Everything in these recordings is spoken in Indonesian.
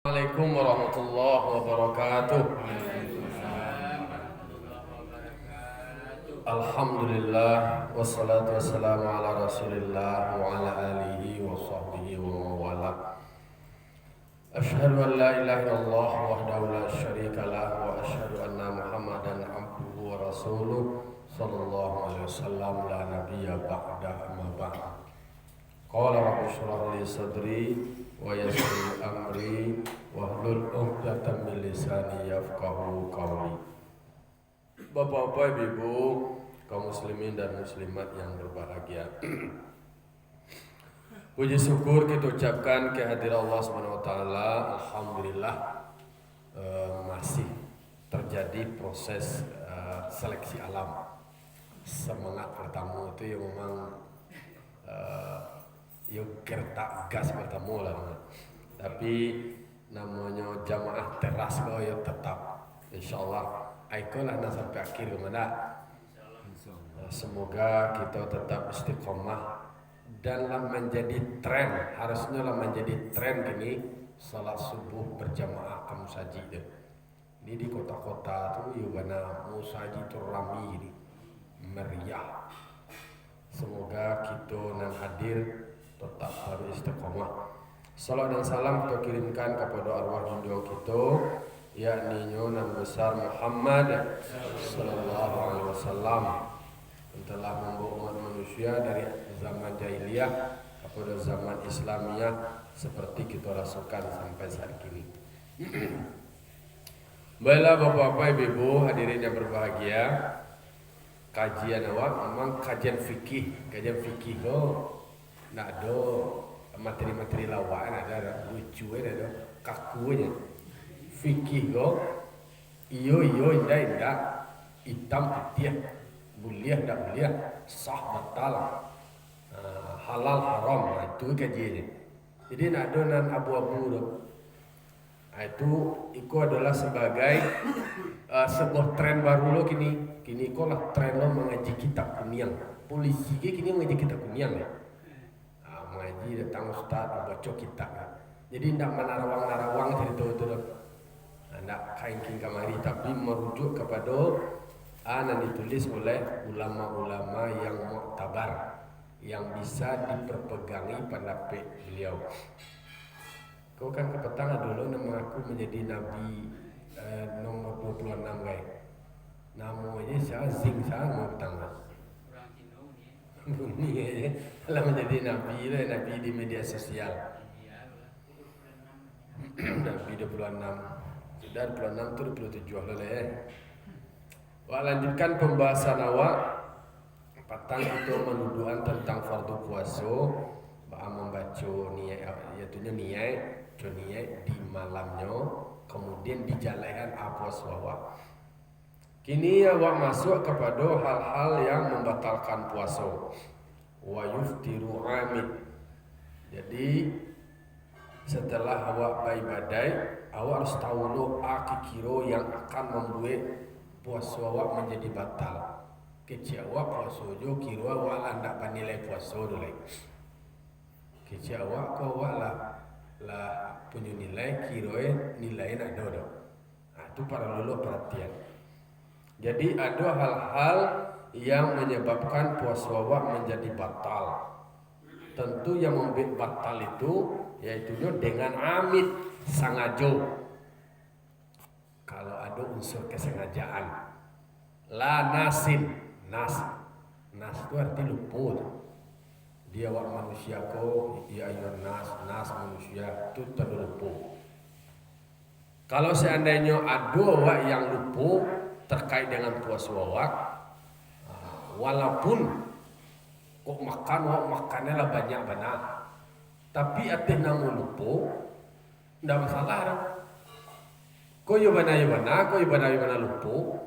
Assalamualaikum warahmatullahi wabarakatuh. Alhamdulillah wassalatu wassalamu ala Rasulillah wa ala alihi wa sahbihi wa mawala. Asyhadu an la ilaha illallah wahdahu la syarika lah wa asyhadu anna Muhammadan abduhu wa rasuluh sallallahu alaihi wasallam la nabiyya ba'da amma ba'd. Qala rabbi shrah li sadri wa yassir li amri wahlul 'uqdatam min lisani yafqahu qawli. Bapak-bapak, Ibu, kaum muslimin dan muslimat yang berbahagia. Puji syukur kita ucapkan kehadiran Allah Subhanahu wa taala. Alhamdulillah masih terjadi proses seleksi alam. Semangat bertamu itu yang memang yuk kertak gas bertemu lah, tapi namanya jamaah teras kau ya tetap insyaallah ikolah sampai akhir mana. Semoga kita tetap istiqomah dan menjadi tren, harusnya lah menjadi tren gini salat subuh berjamaah kamu saji deh. Ini di kota-kota tuh yubana musaji tuh rami ini meriah. Semoga kita yang hadir tetap harus istiqomah. Salam dan salam kita kirimkan kepada arwah junjungan kita, yakni Nabi besar Muhammad sallallahu alaihi wasallam, yang telah membawa umat manusia dari zaman jahiliyah kepada zaman Islamiyah seperti kita rasakan sampai saat ini. Baiklah Bapak-bapak, Ibu, hadirin yang berbahagia, kajian awak memang kajian fikih lo. Nak ada materi-materi lawan, ada lucu, ada kakunya. Fikih lo, iyo indah, hitam putih, boleh tak boleh, sah batal, halal haram, itu kajiannya. Jadi nak ada nan abu-abu lo. Itu adalah sebagai sebuah tren baru lo kini kok lah tren lo mengaji kitab kunyang. Polisi kini mengaji kitab kunyang ya. Mengaji datang ustaz baca kitab. Jadi tidak menarawang cerita itu loh. Tidak kain kamari, tapi merujuk kepada yang ditulis oleh ulama-ulama yang muktabar, yang bisa diperpegangi pendapat beliau. Kau kan kepetang dulu mengaku menjadi nabi nomor 26 guys. Namanya saya Zing saya mau petang. Ini aja kalau menjadi nabi lah, nabi di media sosial. Nabi 26 sudah 26 tu 27 lah ya. Wah, lanjutkan pembahasan awak. Petang itu menuduhan tentang fardu puasa, membaca niat, iaitu niat di malamnya, kemudian dijalankan apa suawak. Kini awak masuk kepada hal-hal yang membatalkan puasa. Wa yuftiru amid. Jadi setelah awak beribadah, awak harus tahu lo kira yang akan membuat puasa awak menjadi batal. Kecil awak puasa jo kira awak lah nak panilai puasa dulu. Kecil awak kau awak lah punya nilai kira nilai nak ada. Itu para lulu perhatian. Jadi ada hal-hal yang menyebabkan puasa awak menjadi batal. Tentu yang membuat batal itu yaitu dengan amit sengaja. Kalau ada unsur kesengajaan. La nasin, nas itu arti lupa. Dia awak manusia ko, ya ayun nas manusia itu terlupa. Kalau seandainya ada awak yang lupa terkait dengan puasa awak, walaupun kok makannya lah banyak benar, tapi atas nama lupa, tidak masalah dah. Kau yubana lupa,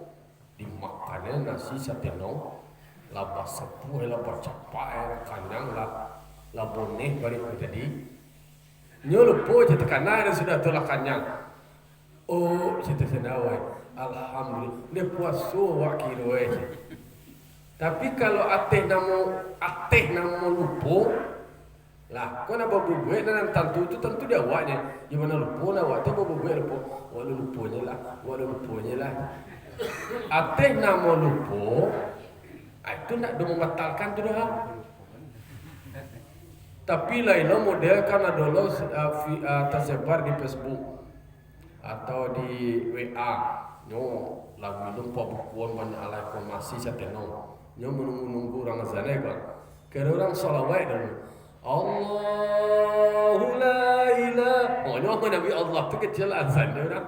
dimakannya nasi sateno, laba sepuh, laba capai, kanyang lah boneh balik tadi. Nyo lupa je tekanan sudah tolak kanyang. Oh, cerita senawai. Alhamdulillah, dia puasa wakil aja. Tapi kalau ateh nama lupa, Lah, kau nak berbuat dan tentu dia awaknya. Gimana lupa nak awak tu berbuat lupa. Walau lupanya lah. Ateh nama lupa, itu nak membatalkan tu dah. Tapi lainnya model kan adalah tersebar di Facebook atau di WA. Nyo lagu lupa bukuan banyak alai informasi sateno. Nyo menunggu orang azan kan. Kira orang salawat dulu. Allahu la ilaha. Oh nyo Nabi Allah tu kecil azan dia orang.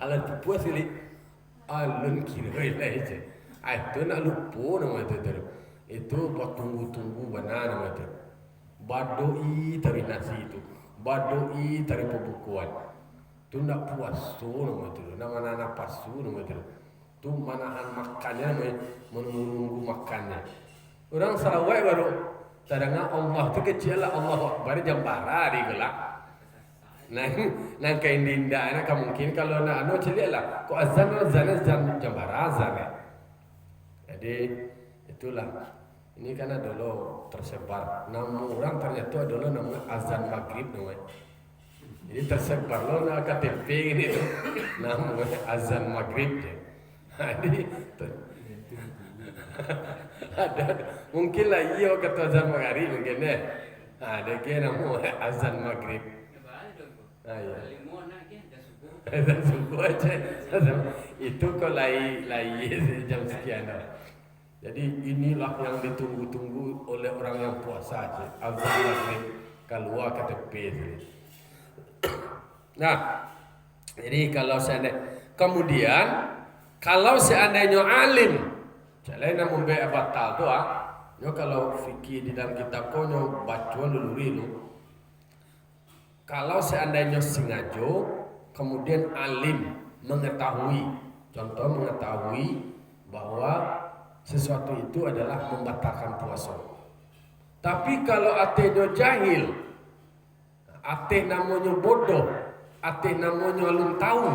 Alat tipu sili. Alun kira aja. Itu nak lupa nama itu. Itu buat tunggu benar nama itu. Badoi tari nasi itu, badoi tari pembukuan. Tu nak puas tu nama tu, nama pasu nama tu. Tu manahan makannya, menunggu makannya. Orang Sarawak baru, terdengar Allah tu kecil lah Allah Akbar jambara di gelak. Nah kain dinda, nak mungkin kalau nak anu celik lah. Kau azan jambara azan. Jadi itulah. Ini kan adalah tersebar. Nama orang ternyata adalah nama azan maghrib namanya. Jadi tersebar loh nak KTP ini tu. Nama azan maghrib je. Jadi ada mungkin lah iya kata azan maghrib mungkin deh. Ada ke nama azan maghrib. Ya. Azan subuh aja. Itu kalau lai jam sekian dah. Jadi inilah yang ditunggu-tunggu oleh orang yang puasa aja. Azan maghrib keluar KTP ini. Nah, jadi kemudian kalau seandainya alim, jalan membayar batal tu nyo kalau fikir di dalam kitab kau nyo bacuan dulu itu. Kalau seandainya sengaja, kemudian alim mengetahui, contoh mengetahui bahwa sesuatu itu adalah membatalkan puasa. Tapi kalau atenya jahil, ate namanya bodoh, ate namanya belum tahu,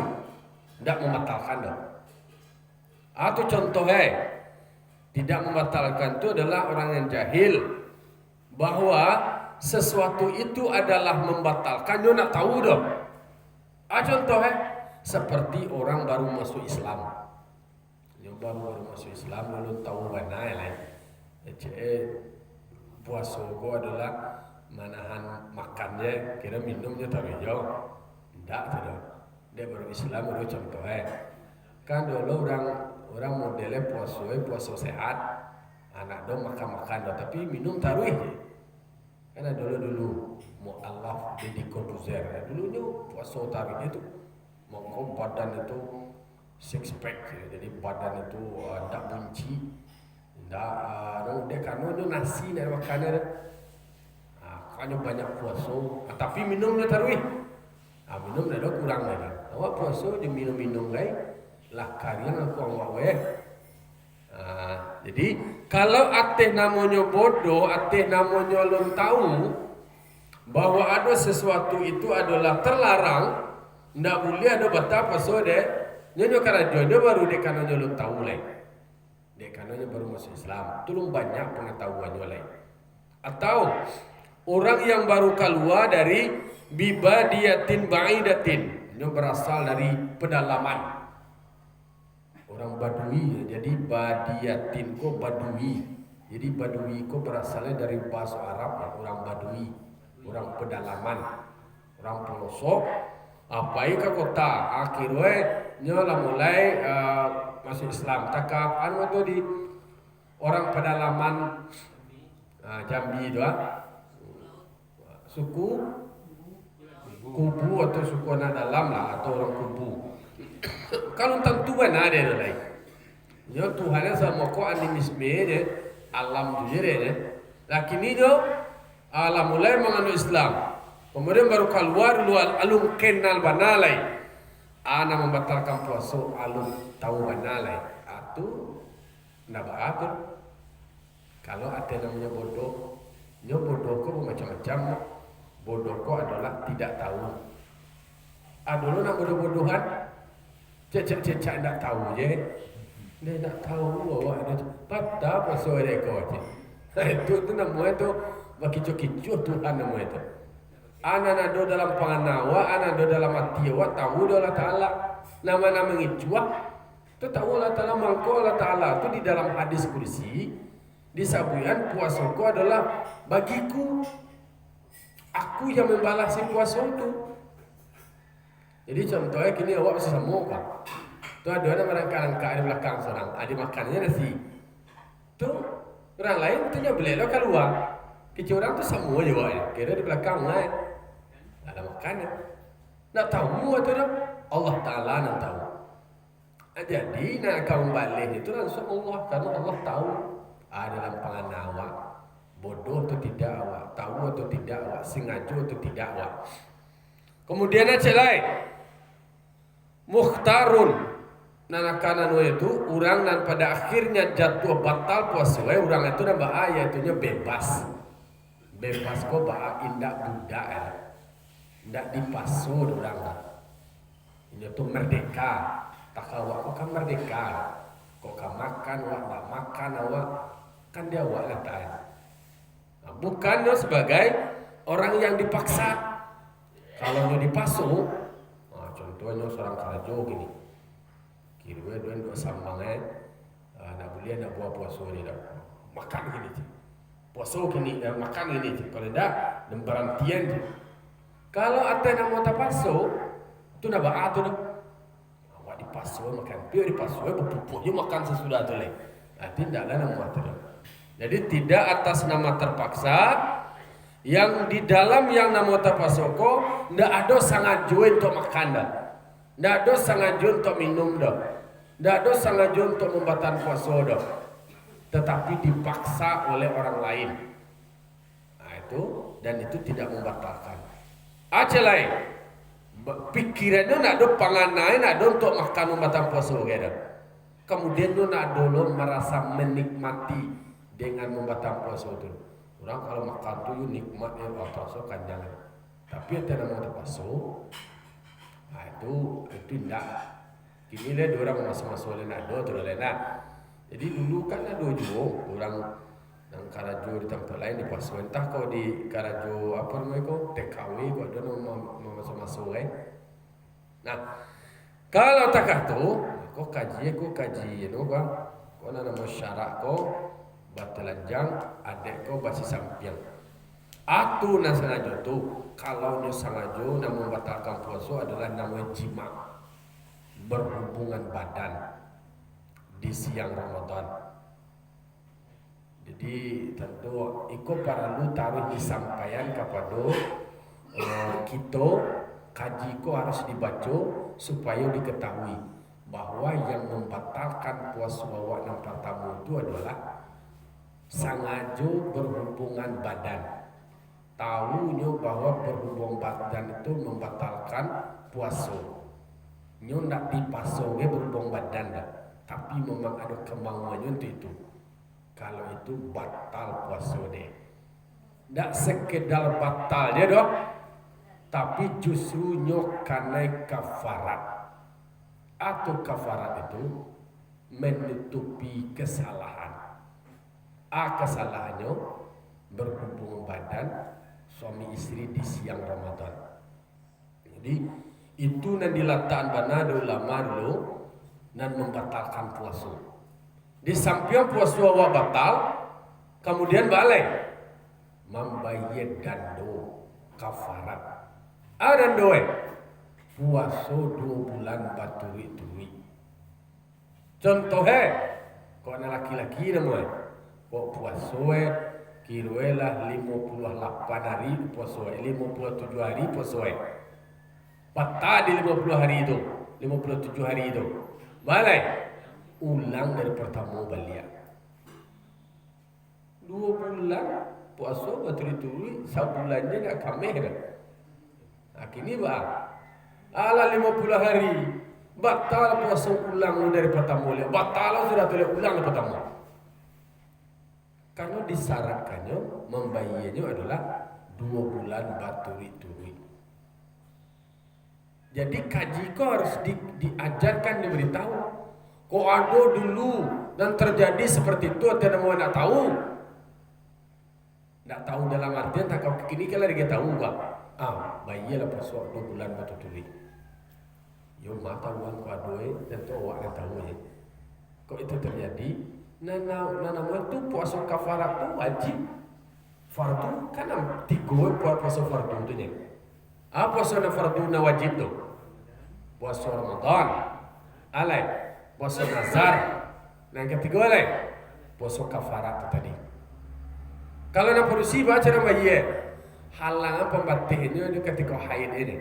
tidak membatalkan dah. Atau contohnya, tidak membatalkan itu adalah orang yang jahil bahwa sesuatu itu adalah membatalkan, dia nak tahu dah. Contohnya seperti orang baru masuk Islam. Baru masuk Islam lalu tahu mana lah. Puasa ko adalah manahan makannya, kira minumnya tapi jauh. Tidak tidak. Dia baru Islam baru contohnya. Kan dulu orang modelnya puasa sehat. Anak dong makan tapi minum taruh je. Karena dulu mu'alaf jadi koduzer. Dulunya puasa taruh itu. Mau badan itu six pack, jadi badan itu tak bunci, dia kan nasi dari makannya, kan banyak puasa, tapi minumnya taruh, minum dah kurang lagi. Awak puasa dia minum lagi, lah kalian aku awak. Jadi kalau ateh namanya bodoh, ateh namanya belum tahu bahwa ada sesuatu itu adalah terlarang, tidak boleh ada batal puasa deh. Nyonya karena dia baru dekannya belum tahu lagi. Dekannya baru masuk Islam. Belum banyak pengetahuannya lagi. Atau orang yang baru keluar dari bibadiyatin ba'idatin. Ini berasal dari pedalaman. Orang Badui. Jadi badiyatin ko Badui. Jadi Badui ko berasalnya dari bahasa Arab ya. Orang Badui. Orang pedalaman. Orang pelosok. Apai ke kota akhirnya nyola mulai masuk Islam takap anu tu di orang pedalaman Jambi tu suku kubu atau suku anak dalam lah atau orang kubu. Kalau tentuan ada lagi. Nyo Tuhannya sama ko animisme je alam tu je. Lakini jo alam mulai menganut Islam. Kemudian baru keluar alum kenal banalai. Ana membatalkan puasa alum tahu banalai. Itu nak beratur. Kalau ada namanya bodoh, nyo bodoh ko macam-macam. Bodoh ko adalah tidak tahu. Dulu nak bodoh-bodohan, cecak-cecak nak tahu je. Dia nak tahu bahwa ada patah puasa dia ko je. Itu namanya tu bagi kicu Tuhan nama itu. Ana nado dalam panganawa, ana nado dalam atiwa, tahu Allah Ta'ala. Nama-nama ngicua, itu tahu Allah Ta'ala, mangko Allah Ta'ala itu di dalam hadis kursi, disabuyan puasaku adalah bagiku, aku yang membalasi puasa itu. Jadi contohnya kini awak bisa semua kan. Itu ada orang merangkak-rangkak di belakang seorang, ada makannya nasi. Itu orang lain tuh beli lo keluar. Kecil orang tuh semua juga ya, kira di belakang lain. Ada makannya. Nak tahu atau tak? Allah Ta'ala nak tahu. Jadi nak kamu balik itu langsung Allah, karena Allah tahu dalam pangan awak, bodoh atau tidak awak, tahu atau tidak awak, sengaja atau tidak awak. Kemudian aja lain, mukhtarun, nanakanan itu orang dan pada akhirnya jatuh batal puasa, orang itu nambah ayat itunya bebas, bebas kok bah indak budak ya. Tidak dipasur orang. Ini tuh merdeka. Tak awak kok kan merdeka. Kok kan makan awak, tak makan awak, kan dia awak katain. Nah, bukan dia sebagai orang yang dipaksa. Kalau dia dipasur, nah, contohnya seorang karajo gini. Kira dua sambangnya, nak boleh nak buat puasa ni dah. Makan gini je. Puasa gini, makan gini je. Kalau tidak, berhentian je. Kalau ada yang mau tapaso, itu nak baat tu dah. Awak dipaso makan, biar dipaso, berpupuknya makan sesudah tu leh. Tidaklah nama tu dah. Jadi tidak atas nama terpaksa, yang di dalam yang nama tapaso ko, tidak ada sangat jauh untuk makan dah, tidak ada sangat jauh untuk minum dah, tidak ada sangat jauh untuk membatalkan puasa dah. Tetapi dipaksa oleh orang lain. Nah itu dan itu tidak membatalkan. Aja lain, pikirannya nak do panganai, nak do untuk makan membatalkan puasa gitu. Kemudian do nak dulu merasa menikmati dengan membatalkan puasa itu. Orang kalau makan tu nikmat ya puasa kan jangan. Tapi ada nama puasa, nah itu tidak. Kini dia orang masuk oleh nak do terus lena. Jadi dulu kan ada juga orang yang karajo di tempat lain di puasa, entah kau di karajo apa namanya kau TKW kau ada mau masuk Nah kalau tak tu kau kaji kau nama syarat kau batalanjang adek kau basi sampiang. Atu nasangajo tu kalau nasangajo nak membatalkan puasa adalah nama jima, berhubungan badan di siang Ramadan. Jadi tentu ikut para lu taruh disampaikan kepada kita kaji ko harus dibaca supaya diketahui bahwa yang membatalkan puasa awak yang pertama itu adalah sengaja berhubungan badan. Tahunya bahwa berhubungan badan itu membatalkan puasa. Nyo nak dipasang berhubungan badan dah, tapi memang ada kemauannya untuk itu. Kalau itu batal puasa dia. Tak sekedar batal dia doh, tapi justru nyokanai kafarat. Atau kafarat itu menutupi kesalahan. Kesalahannya berhubungan badan suami istri di siang Ramadan. Jadi itu yang diletakkan bana ulama dulu dan membatalkan puasa. Di samping puasa awak batal, kemudian balik membayar dando kafarat. Ada doa puasa 2 bulan baturi-turi. Contohnya, kau anak laki-laki namanya, kau puasa kira-kira 58 hari puasa, 57 hari puasa. Batal di 50 hari itu, 57 hari itu. Balik. Ulang dari pertama balik. 2 bulan puasa berturi-turi, sebulannya nak kameh dah. Kini bah, ala 50 hari batal puasa ulang dari pertama balik. Batal sudah boleh ulang dari pertama. Karena disyaratkannya membayarnya adalah 2 bulan berturi-turi. Jadi kaji kau harus diajarkan, diberitahu. Kau ada dulu dan terjadi seperti itu, tidak mau nak tahu. Nggak tahu dalam artian tak kau kini kalau dia tahu enggak. Bayi lah puasa 2 bulan betul tuli. Yo mata uang kau adoe dan tu awak yang tahu ya. Kok itu terjadi? Nana itu puasa kafarat tu wajib. Fardu kan 3 puasa fardu tu nya. Puasa na fardu na wajib tu. Puasa Ramadan. Alai puasa nazar. Yang ketiga alai puasa kafarat tu tadi. Kalau nak produksi baca nama ye, halangan pembatiknya dia ketika haid ini.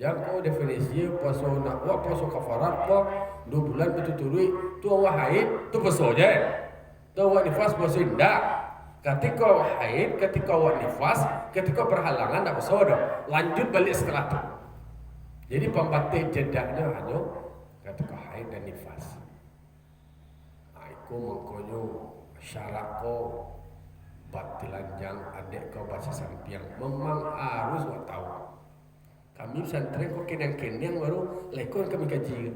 Jangan kau definisi puasa nak buat puasa kafarat apa 2 bulan betul-betul tu awak haid tu puasa je. Tu awak nifas puasa tidak. Ketika haid, ketika awak nifas, ketika berhalangan tak puasa dah. Lanjut balik setelah tu. Jadi pembatik jedaknya hanya ketika haid dan nifas. Aku mengkonyo syarat kau batilanjang adik kau baca sampiang memang harus awak tahu. Kami santri kok kenang-kenang baru lekon kami kaji.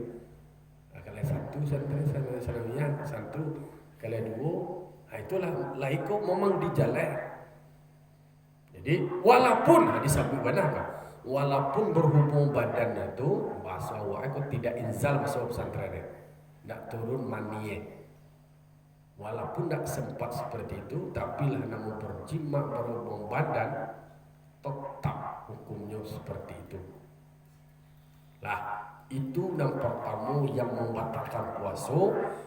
Kalau satu santri sanamian, satu kalau 2, itulah laiko memang dijalan. Jadi walaupun disambut benar kan, walaupun berhubung badannya tu bahasa awak aku tidak inzal bahasa pesantren, tidak turun manie. Walaupun tak sempat seperti itu, tapi lah namun berjima berhubung badan, tetap hukumnya seperti itu. Lah, itu yang pertama yang membatalkan puasa,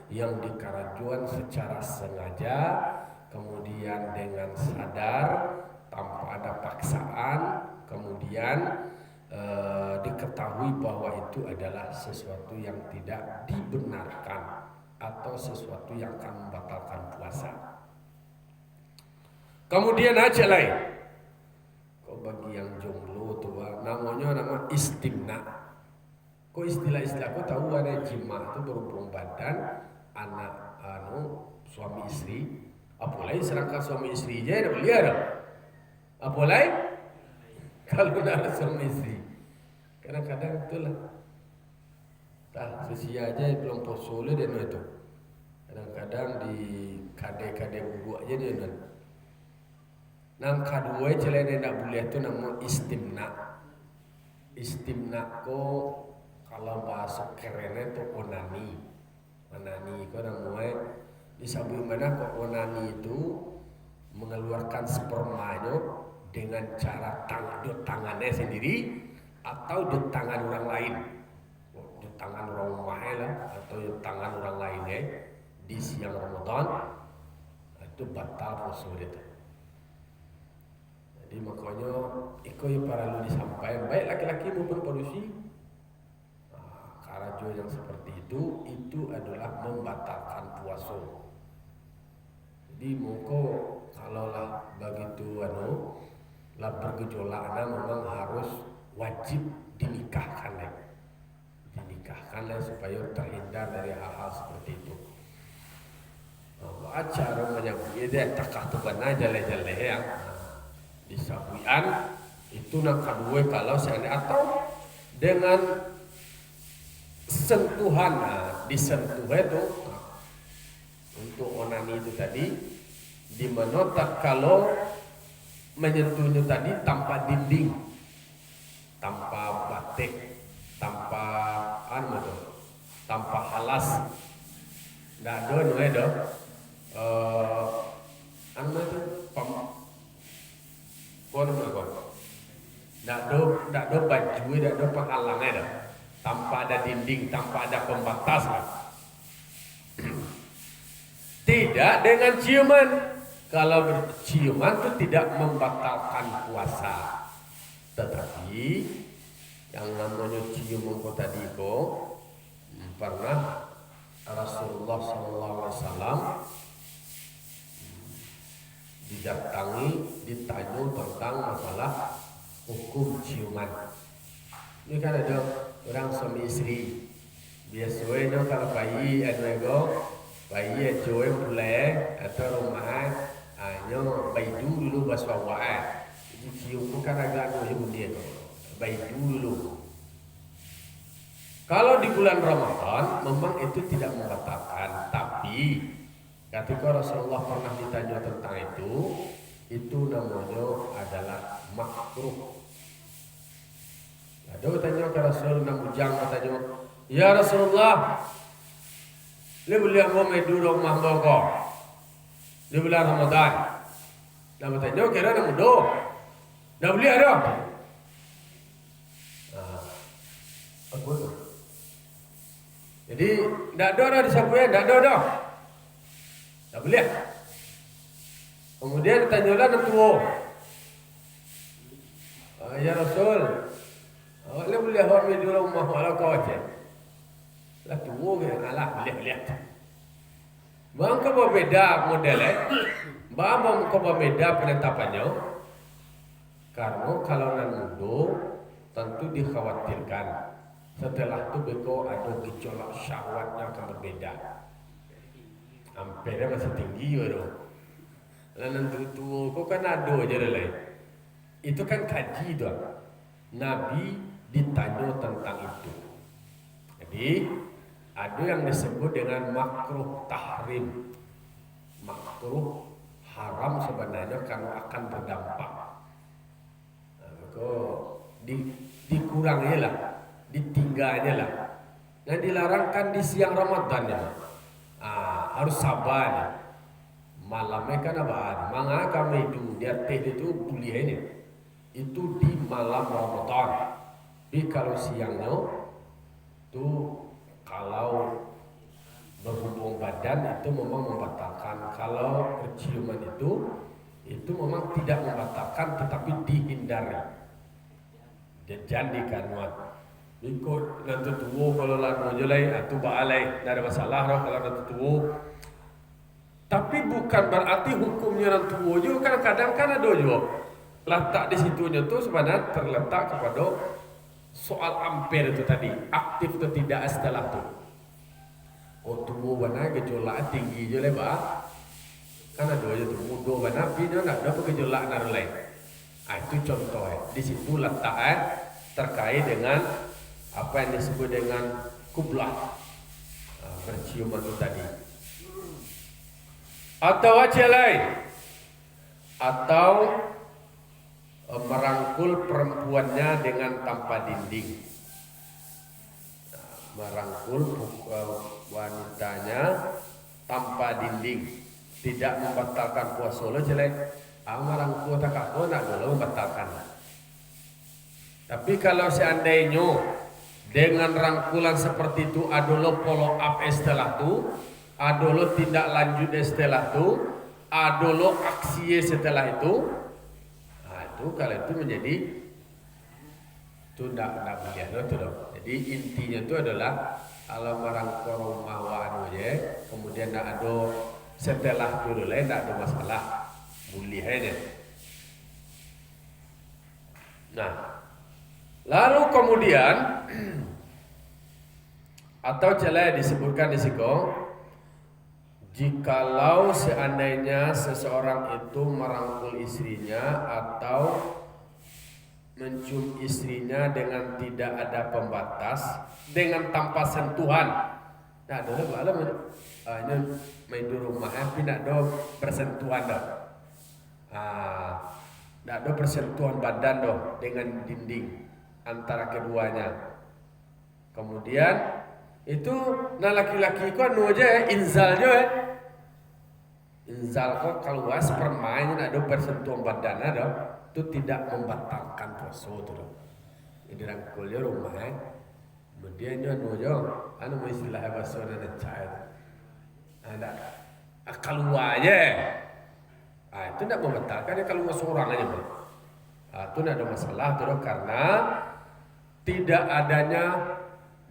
yang dikarajuan secara sengaja, kemudian dengan sadar, tanpa ada paksaan, kemudian diketahui bahwa itu adalah sesuatu yang tidak dibenarkan atau sesuatu yang akan membatalkan puasa. Kemudian aja lain. Kok bagi yang jomblo tua namanya nama istimna. Kok istilah-istilah kau tahu ada jima itu berhubung badan anak suami istri. Apalagi serangka suami istri aja ada belia dah. Apalagi kalau ada suami istri. Kadang-kadang itulah. Sesia aja belum posole dia itu. Kadang-kadang di kade-kade bubu aja dia itu. Nang kedua celana nak boleh tu nama istimna. Istimna ko kalau bahasa kerennya tu onani. Onani ko namanya disebut mana ko onani itu mengeluarkan spermanya dengan cara tangannya sendiri atau di tangan orang lain. Tangan orang rumah lah atau tangan orang lainnya di siang Ramadan itu batal puasa dia. Jadi makanya itu yang perlu disampaikan baik laki-laki maupun polisi. Karajo yang seperti itu adalah membatalkan puasa. Jadi moko kalau lah begitu lah bergejolak memang harus wajib dinikahkan lah. Dinikahkanlah supaya terhindar dari hal-hal seperti itu. Acara menyambut dia takah tu benar jale-jale ya. Disabuian itu nak kedua kalau seandainya atau dengan sentuhan disentuh itu untuk onani itu tadi di mana tak kalau menyentuhnya tadi tanpa dinding, tanpa batik, tanpa tanpa halas, ndak ada itu ndak ada baju, ndak ada penghalangnya dah, tanpa ada dinding, tanpa ada pembatas lah. Tidak dengan ciuman. Kalau berciuman itu tidak membatalkan puasa, tetapi yang namanya cium mengko tadi kok pernah Rasulullah SAW didatangi ditanya tentang masalah hukum ciuman. Ini kan ada orang suami istri biasanya kalau bayi bayi cuy boleh atau rumah hanya bayi dulu baswawaan. Jadi cium kan agak dia bayi dulu. Kalau di bulan Ramadan memang itu tidak membatalkan, tapi ketika Rasulullah pernah ditanya tentang itu namanya adalah makruh. Ada tanya ke Rasul nak bujang katanya, ya Rasulullah, dia boleh mau medu rumah boko di bulan Ramadan. Nama tanya kira nak mudo, dah boleh ada. Apa tu? Jadi tak ada dah disampaikan, tak ada dah. Tak boleh. Kemudian tanyalah nak tua. Ya Rasul, awak boleh awak medu rumah walau kau aja. Lah tua ke alah boleh. Bang kau berbeza model bang kau berbeza penetapannya. Karena kalau nan mudo tentu dikhawatirkan setelah itu beko ada gejolak syahwatnya akan berbeda. Ampernya masih tinggi baru. Lalu tua kau kan ada aja lain. Itu kan kaji tu. Nabi ditanya tentang itu. Jadi ada yang disebut dengan makruh tahrim. Makruh haram sebenarnya karena akan berdampak. Maka dikurangi lah, ditinggalnya lah. Yang dilarangkan di siang Ramadan ya. Harus sabar. Malamnya kan apa? Manga kami itu dia teh itu kuliahnya. Itu di malam Ramadan. Tapi kalau siangnya itu kalau berhubung badan itu memang membatalkan. Kalau perciuman itu memang tidak membatalkan tetapi dihindari. Jangan dikanuan. Ikut nanti tua kalau lalu julai atau baalai, tidak ada masalah kalau nanti tua. Tapi bukan berarti hukumnya nanti tua juga kadang-kadang kan ada juga. Letak di situnya tu sebenarnya terletak kepada soal ampere itu tadi, aktif atau tidak setelah itu. Oh tua mana gejolak tinggi je lebar. Kan ada aja tu muda mana pina nak ada gejolak naruh lain. Itu contoh di situ letak terkait dengan apa yang disebut dengan kublah, perciuman itu tadi. Atau wajah lain, atau merangkul perempuannya dengan tanpa dinding. Merangkul wanitanya tanpa dinding, tidak membatalkan puasa lo jelek. Merangkul tak apa nak dulu membatalkan. Tapi kalau seandainya dengan rangkulan seperti itu ada lo follow up setelah itu, ada lo tindak lanjut setelah itu, ada lo aksi setelah itu, itu kalau itu menjadi itu tidak boleh itu dong. Jadi intinya itu adalah kalau merangkul rumah wanu ya, kemudian tidak ada setelah dulu lain tidak ada masalah, boleh aja. Nah, lalu kemudian atau celah disebutkan di situ, jikalau seandainya seseorang itu merangkul istrinya atau mencium istrinya dengan tidak ada pembatas, dengan tanpa sentuhan. Nah, dulu malam ini main di rumah, tapi tidak ada persentuhan dah. Tidak ada persentuhan badan dah dengan dinding antara keduanya. Kemudian itu nah laki-laki kau anu aja inzal je. Inzal kau keluar permain ada persentuhan badan ada itu tidak membatalkan puasa tu. Jadi rangkulnya rumah kemudian dia anu je istilah bahasa dan cair. Ada keluar aja. Itu tidak membatalkan dia kalau seorang aja. Itu tidak ada masalah tu karena tidak adanya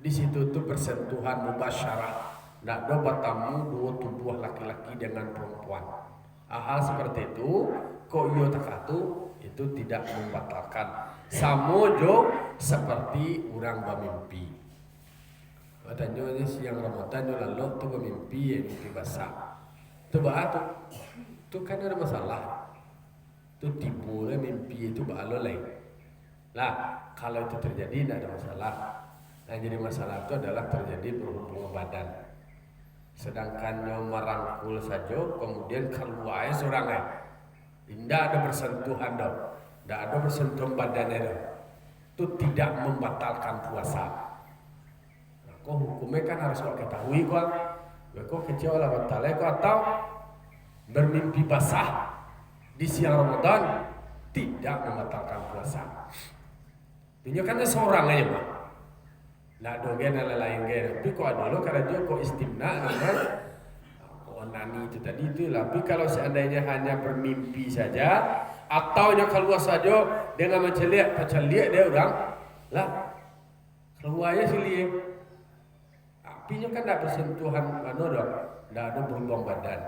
di situ tu bersentuhan mubasyarah. Tidak ada bertemu dua tubuh laki-laki dengan perempuan. Hal seperti itu, kok yo takatu itu tidak membatalkan. Sama jo seperti orang bermimpi. Katanya ini siang Ramadan yo lalu tu bermimpi yang mimpi basah. Tu bahatu. Tu kan ada masalah. Tu tipu mimpi itu bahalo lain. Lah, kalau itu terjadi tidak ada masalah. Yang jadi masalah itu adalah terjadi berhubungan badan. Sedangkan yang merangkul saja kemudian keluar seorang Tidak ada bersentuhan dong. Tidak ada bersentuhan badannya dong. Itu tidak membatalkan puasa. Nah, kok hukumnya kan harus kau ketahui kok. Kok kecewa lah batalnya kok, atau bermimpi basah di siang Ramadan tidak membatalkan puasa. Tunjukkannya seorang aja Pak. Nah dogen lain gen. Tapi kok ada lo karena dia kok istimna namanya. Onani itu tadi itu, tapi kalau seandainya hanya bermimpi saja atau nya keluar saja dengan menceliak dia orang lah keluarnya sih lihat, apinya kan tidak bersentuhan dong, tidak ada berubah badan,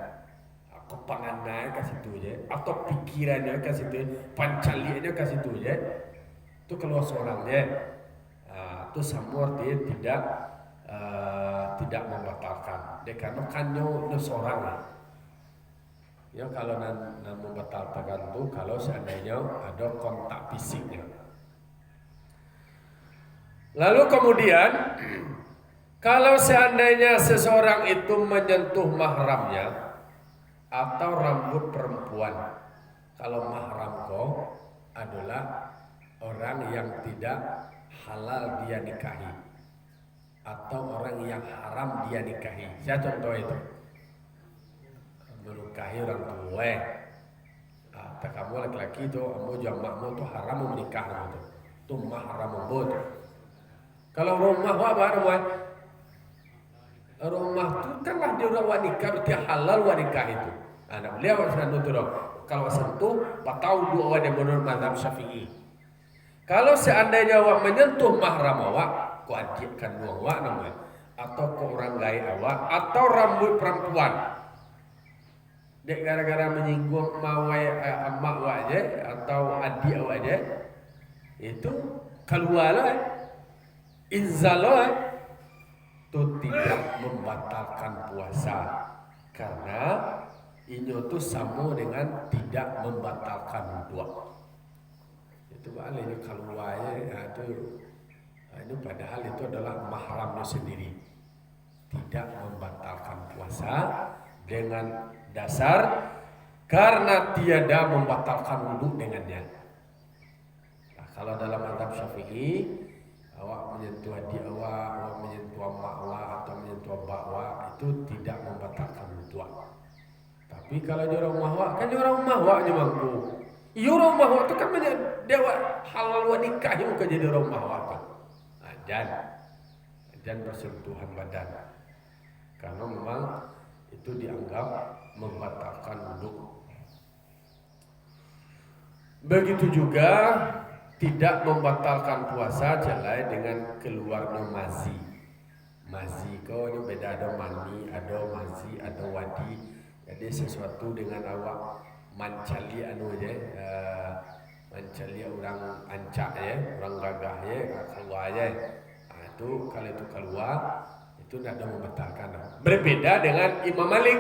kepangannya ke situ aja atau pikirannya ke situ, pancaliannya ke situ aja, itu keluar seorangnya, itu sama artinya tidak membatalkan. Dia karena kan seorang ya kalau membatalkan itu kalau seandainya ada kontak fisiknya. Lalu kemudian kalau seandainya seseorang itu menyentuh mahramnya atau rambut perempuan, kalau mahram kau adalah orang yang tidak halal dia nikahi atau orang yang haram dia nikahi. Saya contoh itu menikahi orang tua. Kata kamu laki-laki itu, kamu jamakmu itu haram menikah itu mahram membut. Kalau rumah apa rumah? Rumah itu kan lah dia orang wanita berarti halal wanita itu. Nah, beliau sentuh itu dong. Kalau sentuh, batau dua orang yang menurut mazhab Syafi'i. Kalau seandainya awak menyentuh mahram awak, kau adikkan dua awak namanya, atau kau orang gaya awak, atau rambut perempuan. Dek gara-gara menyinggung mawai emak awak aja atau adik awak aja, itu keluarlah, inzalah, itu tidak membatalkan puasa karena ini itu sama dengan tidak membatalkan wudu. Itu balik keluarnya itu padahal itu adalah mahramnya sendiri, tidak membatalkan puasa dengan dasar karena tiada membatalkan wudu dengannya. Nah, kalau dalam mazhab Syafi'i awak menyentuh adik awak menyentuh mak awak atau menyentuh abah awak itu tidak membatalkan wudu. Tapi kalau di rumah awak kan di rumah awak nyemangku. Iya rumah awak itu kan dia halal nikah itu kan jadi rumah awak. Dan bersentuhan badan. Karena memang itu dianggap membatalkan wudu. Begitu juga tidak membatalkan puasa jelai dengan keluarnya mazi. Mazi kau ini beda, ada mani, ada mazi, ada wadi. Jadi sesuatu dengan awak mancali mancali orang ancak orang gagah keluar itu kalau itu keluar itu tidak ada membatalkan. Berbeda dengan Imam Malik.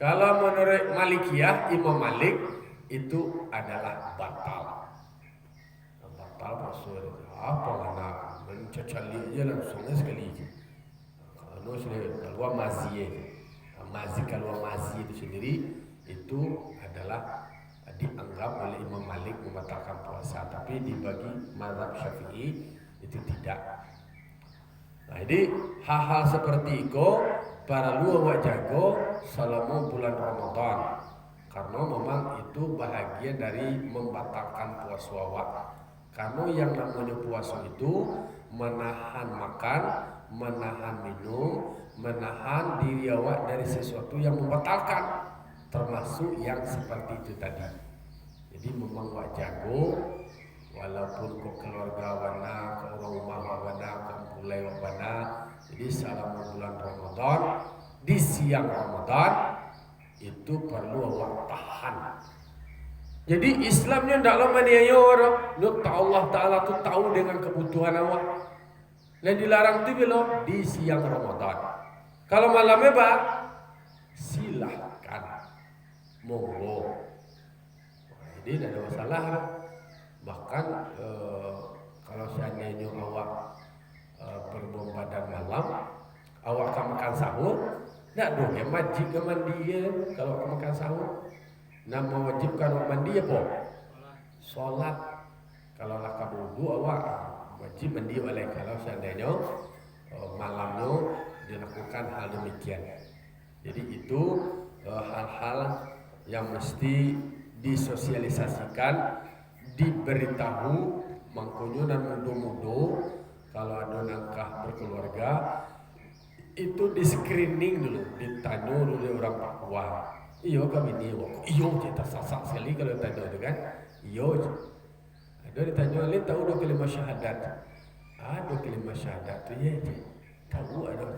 Kalau menurut Malikiyah, Imam Malik itu adalah batal. Batal maksud apa mana mencacali aja langsung sekali. Kalau sudah keluar mazi keluar mazi itu sendiri itu adalah dianggap oleh Imam Malik membatalkan puasa, tapi dibagi mazhab Syafi'i itu tidak. Nah, jadi hal-hal seperti itu para lu awak jago selama bulan Ramadan karena memang itu bahagian dari membatalkan puasa awak. Karena yang namanya puasa itu menahan makan, menahan minum, menahan diri awak dari sesuatu yang membatalkan, termasuk yang seperti itu tadi. Jadi memang awak jago walaupun ke keluarga wana, ke orang rumah wana, ke mulai wana. Jadi selama bulan Ramadan, di siang Ramadan itu perlu awak tahan. Jadi Islamnya tidak lama dia orang. Allah Ta'ala tu tahu dengan kebutuhan awak. Dan dilarang tu bila di siang Ramadan. Kalau malamnya pak, silahkan, monggo. Jadi tidak ada masalah. Bahkan kalau seandainya awak berbadan malam, awak akan makan sahur, tidak dong ya majik ke mandi kalau akan makan sahur. Nah mewajibkan awak mandi apa? Sholat. Kalau lah kamu wudu awak wajib mandi oleh kalau seandainya malamnya dilakukan hal demikian. Jadi itu hal-hal yang mesti disosialisasikan, diberitahu mangkonyo dan mudo-mudo kalau ada nangkah berkeluarga itu di screening dulu, ditanya dulu orang Papua. Iyo kami ini, iyo kita sasak sekali kalau tanya itu kan, iyo. Ada ditanya lagi tahu dua kalimat syahadat, dua kalimat syahadat tu ya, tahu ada.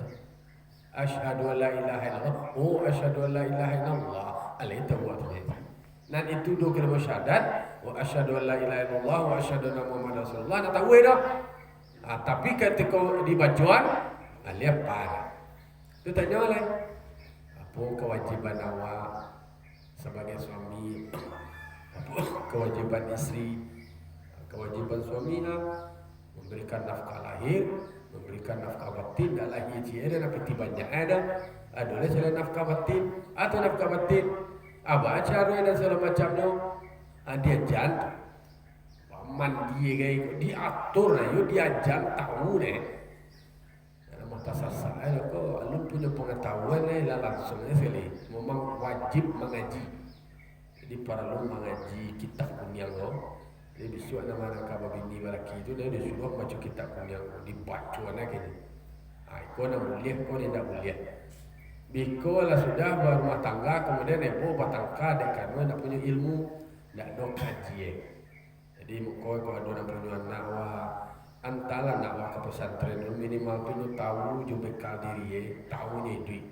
Asyhadu an la ilaha illallah, asyhadu an la ilaha illallah, alai tahu artinya. Dan itu dua kalimat syahadat, asyhadu an la ilaha illallah, asyhadu anna muhammadar rasulullah, nak tahu dah. Tapi ketika dibacaan, alia parah. Itu tanya oleh apa kewajiban awak sebagai suami, apa kewajiban istri. Kewajiban suami memberikan nafkah lahir, memberikan nafkah batin. Dan lahir dia ada tapi banyak ada selain nafkah batin atau nafkah batin. Apa cara dan segala macamnya. Dia jantan mandi gaya diatur lah, dia jangan tahu deh. Dalam mata sasa, kau alun punya pengetahuan lah langsung sekali. Memang wajib mengaji. Jadi para lu mengaji kitab kunyang lo. Jadi besok nama nakabah bini balaki itu dia disuruh baca kitab kunyang dibaca anak ini. Kau nak mulia, kau tidak mulia. Biko lah sudah berumah tangga, kemudian ibu batangka dek karena nak punya ilmu, nak dok kaji. Jadi kau ada nak punya anak antara nak ke pesantren minimal punya tahu juga bekal diri tahu ni duit.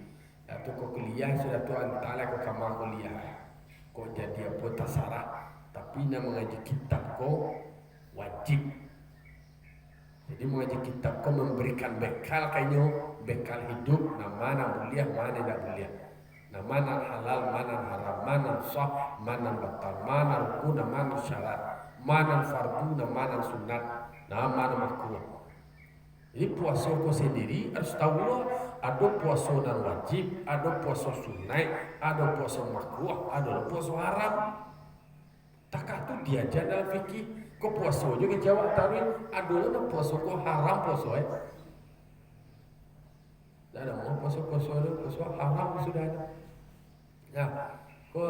Atau kau kuliah sudah tu antara kau kamar kuliah. Kau jadi apa tasarah. Tapi nak mengaji kitab kau wajib. Jadi mengaji kitab kau memberikan bekal kayaknya, bekal hidup, mana mulia, mana tidak mulia. Mana halal, mana haram, mana sah, mana batal, mana rukun, mana syarat, mana fardu, mana sunat, mana makruh. Jadi puasa kau sendiri harus tahu lah, ada puasa dan wajib, ada puasa sunat, ada puasa makruh, ada puasa haram. Takah tu diajar dalam fikih. Kau puasa juga jawab tarik. Ada puasa kau haram puasa tak ada mau puasa haram sudah ada. Nah, kau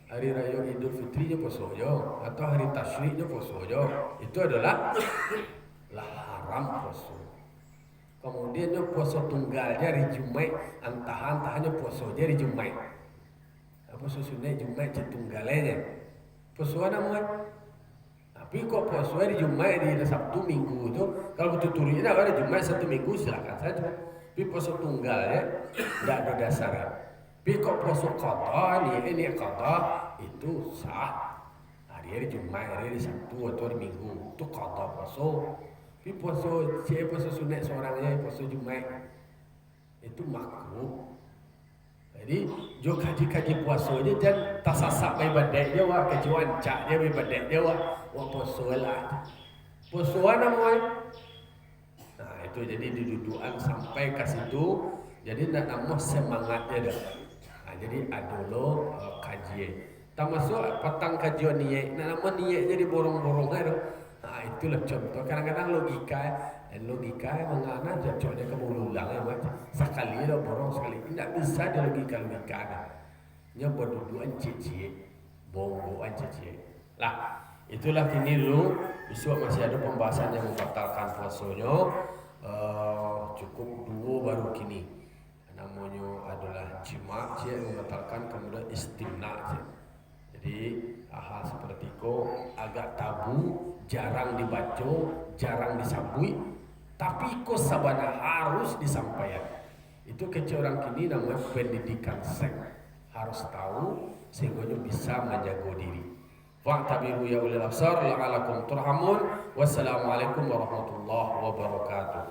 hari raya Idul Fitri je puasa je, atau hari Tasyrik je puasa je. Itu adalah haram puasa. Kemudian je puasa tunggal je hari Jumaat, antahannya puasa je hari Jumaat. Puasa sunat Jumaat je tunggalnya. Puasa namanya. Tapi kok puasa hari Jumaat di Sabtu Minggu itu, kalau betul turunnya ada Jumaat Sabtu Minggu silakan saja. Tapi puasa tunggal ya, tidak ada dasarnya. Tapi kok puasa qada ini qada itu sah. Hari Jumaat, hari Sabtu atau hari Minggu itu qada puasa. Tapi puasa sunat seorangnya puasa Jumaat itu makruh. Jadi jo kaji puasa je dan tasasak ibadat dia kejuan cak dia ibadat dia puasa lah. Puasa namanya. Nah itu jadi didudukan sampai ke situ. Jadi nak nama semangatnya dah. Jadi ada lo kaji. Tak masuk petang kajian niat. Nak nama niat jadi borong-borong tu. Itulah contoh. Kadang-kadang logika mengana jatuhnya kamu ulang sekali dah borong sekali. Tidak bisa dia logika dah. Nya berduduan cici, bonggoan cici. Lah, itulah kini dulu. Besok masih ada pembahasan yang membatalkan puasanya. Cukup dua baru kini. Namanya adalah jima' yang membatalkan, kemudian istimna'. Jadi hal seperti itu agak tabu, jarang dibaca, jarang disambui, tapi kok sabana harus disampaikan. Itu kecil orang kini namanya pendidikan seks, harus tahu sehingga bisa menjaga diri. Fa'tabiru ya ulil absar la'alakum turhamun. Wassalamualaikum warahmatullahi wabarakatuh.